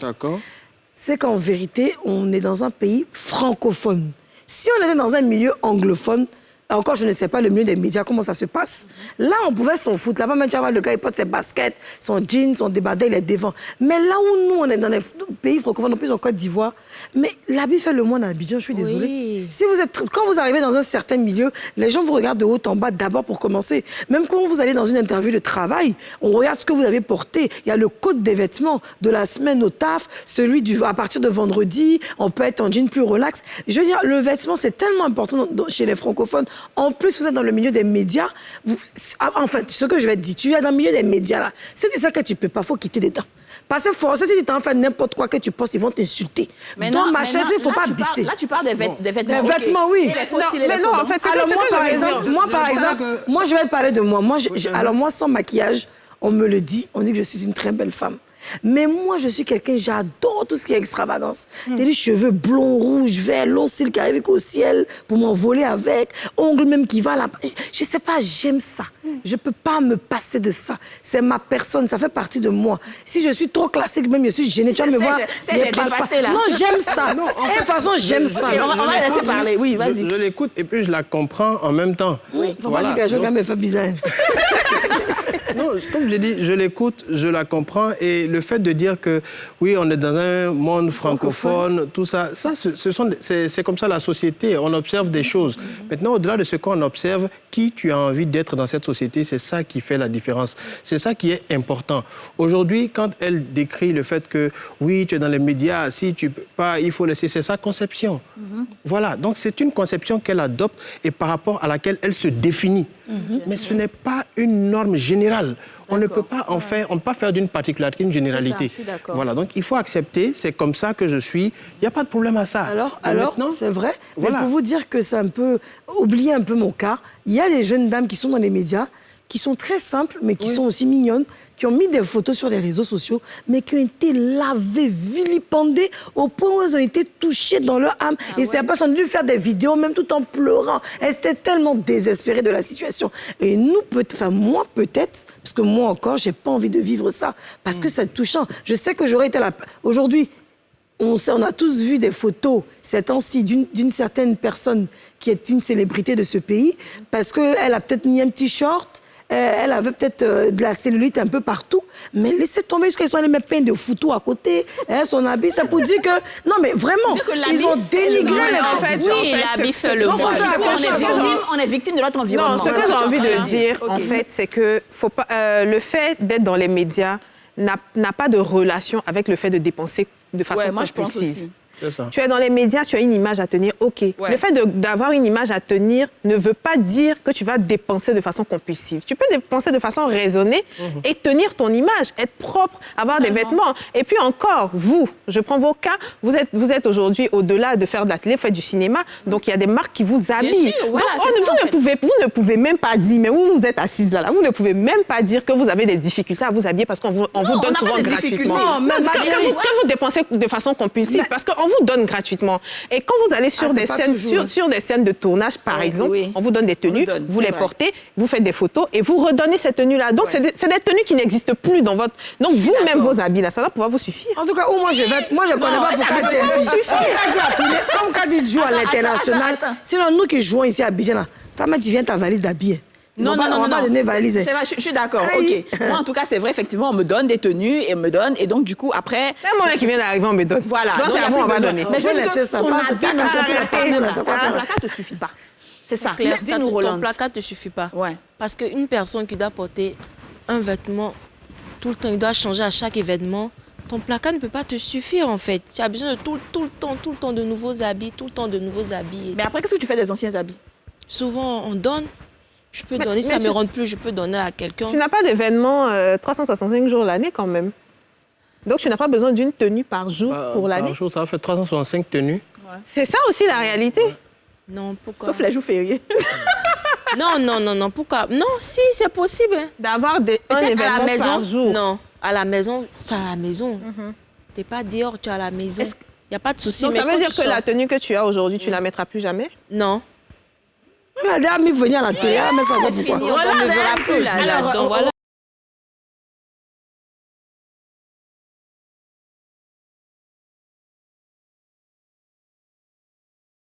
D'accord. C'est qu'en vérité, on est dans un pays francophone. Si on était dans un milieu anglophone, encore, je ne sais pas le milieu des médias, comment ça se passe. Là, on pouvait s'en foutre. Là-bas, même, tu vas voir, le gars, il porte ses baskets, son jean, son débardeur, il est devant. Mais là où nous, on est dans les pays francophones, en plus en Côte d'Ivoire, mais l'habit fait le moine à Abidjan, je suis désolée. Oui. Si vous êtes, quand vous arrivez dans un certain milieu, les gens vous regardent de haut en bas d'abord pour commencer. Même quand vous allez dans une interview de travail, on regarde ce que vous avez porté. Il y a le code des vêtements de la semaine au taf, celui à partir de vendredi, on peut être en jean plus relax. Je veux dire, le vêtement, c'est tellement important chez les francophones. En plus, vous êtes dans le milieu des médias. En fait, ce que je vais te dire, tu es dans le milieu des médias, là. Si tu sais que tu peux pas, il faut quitter dedans. Parce que forcément, si tu t'en fais n'importe quoi que tu postes, ils vont t'insulter. Donc, ma chaise, il ne faut pas bisser. Là, tu parles des vêtements. Des vêtements, oui. Et les fossiles et les non, en fait, c'est alors, que par exemple, moi, je vais te parler de moi. Alors, moi, sans maquillage, on me le dit, on dit que je suis une très belle femme. Mais moi, je suis quelqu'un, j'adore tout ce qui est extravagance. T'as des cheveux blonds, rouges, verts, longs cils qui arrivent au ciel pour m'envoler avec, ongles même qui va là. Je sais pas, j'aime ça. Je peux pas me passer de ça. C'est ma personne, ça fait partie de moi. Si je suis trop classique, même je suis gênée, tu vas me voir. J'ai dépassé là. Non, j'aime ça. Non, en de fait, toute façon, j'aime ça. Ok, on va laisser parler. Oui, vas-y. Je l'écoute et puis je la comprends en même temps. Oui, faut pas dire qu'un jour, me fait bizarre. Non, comme j'ai dit, je l'écoute, je la comprends. Et le fait de dire que, oui, on est dans un monde francophone, tout ça, c'est comme ça la société. On observe des choses. Maintenant, au-delà de ce qu'on observe, qui tu as envie d'être dans cette société, c'est ça qui fait la différence. C'est ça qui est important. Aujourd'hui, quand elle décrit le fait que, oui, tu es dans les médias, si tu peux pas, il faut laisser, c'est sa conception. Voilà, donc c'est une conception qu'elle adopte et par rapport à laquelle elle se définit. Mais ce n'est pas une norme générale. On ne peut pas on ne peut pas faire d'une particularité une généralité. Ça, je suis d'accord. Voilà, donc il faut accepter, c'est comme ça que je suis. Il n'y a pas de problème à ça. Alors maintenant, c'est vrai. voilà. Mais pour vous dire que c'est un peu... Oubliez un peu mon cas. Il y a des jeunes dames qui sont dans les médias, qui sont très simples, mais qui sont aussi mignonnes, qui ont mis des photos sur les réseaux sociaux, mais qui ont été lavées, vilipendées, au point où elles ont été touchées dans leur âme. Et ces personnes ont dû faire des vidéos, même tout en pleurant. Elles étaient tellement désespérées de la situation. Et nous, moi peut-être, parce que moi encore, j'ai pas envie de vivre ça, parce que c'est touchant. Je sais que j'aurais été là. Aujourd'hui, on a tous vu des photos, ces temps-ci, d'une certaine personne qui est une célébrité de ce pays, parce qu'elle a peut-être mis un petit short, elle avait peut-être de la cellulite un peu partout, mais laissez tomber jusqu'à ce qu'elle met plein de photos à côté. Son habit, c'est pour dire que... Non, mais vraiment, ils ont dénigré les en fait, oui, l'habit fait le voile. On est victime de notre environnement. Non, ce que j'ai envie de dire, en fait, c'est que le fait d'être dans les médias n'a pas de relation avec le fait de dépenser de façon moi, je pense compulsive. aussi. Ça. Tu es dans les médias, tu as une image à tenir, OK. Ouais. Le fait d'avoir une image à tenir ne veut pas dire que tu vas dépenser de façon compulsive. Tu peux dépenser de façon raisonnée et tenir ton image, être propre, avoir des vêtements. Et puis encore, vous, je prends vos cas, vous êtes aujourd'hui au-delà de faire de la télé, vous faites du cinéma, donc il y a des marques qui vous habillent. sûr, voilà, Donc, vous ne pouvez même pas dire, mais où vous êtes assise là, vous ne pouvez même pas dire que vous avez des difficultés à vous habiller parce qu'on vous donne souvent gratuitement. Non, même que vous dépensez de façon compulsive, parce qu'on vous donne gratuitement. Et quand vous allez sur des scènes, sur des scènes de tournage, par exemple, on vous donne des tenues, vous les portez, vous faites des photos et vous redonnez ces tenues-là. Donc, c'est des tenues qui n'existent plus dans votre... Donc, vous-même, vos habits, là, ça va pouvoir vous suffire. En tout cas, moi, je connais pas pourquoi comme quand tu joues à l'international, sinon nous qui jouons ici à Abidjan, là, tu viens ta valise d'habiller. Non. On va pas donner valise. C'est vrai, je suis d'accord, OK. Moi, en tout cas, c'est vrai, effectivement, on me donne des tenues et et donc, du coup, après... Même moi qui viens d'arriver, on me donne. Voilà. Donc, c'est à vous, on va donner. Mais je veux laisser ça. Ton placard ne te suffit pas. C'est ça. Claire, Dis-nous, ton Rolande. placard ne te suffit pas. Ouais. Parce qu'une personne qui doit porter un vêtement tout le temps, il doit changer à chaque événement, ton placard ne peut pas te suffire, en fait. Tu as besoin de tout le temps de nouveaux habits, tout le temps de nouveaux habits. Mais après, qu'est-ce que tu fais des anciens habits? Souvent, on donne. Je peux donner, si ça ne me rentre plus, je peux donner à quelqu'un. Tu n'as pas d'événement 365 jours l'année quand même. Donc, tu n'as pas besoin d'une tenue par jour pour l'année. Par jour, ça va faire 365 tenues. C'est ça aussi la réalité. Non, pourquoi? Sauf les jours fériés. Non, pourquoi? Non, si, c'est possible. D'avoir un événement à la maison, par jour. Non, à la maison, tu es à la maison. Tu n'es pas dehors, tu es à la maison. Il n'y a pas de souci. Donc, mais ça veut quand dire tu que sors- la tenue que tu as aujourd'hui, tu ne la mettras plus jamais? Non. La dame, il venir à la télé, mais ça va pourquoi? On ne verra plus là. Alors, Donc voilà.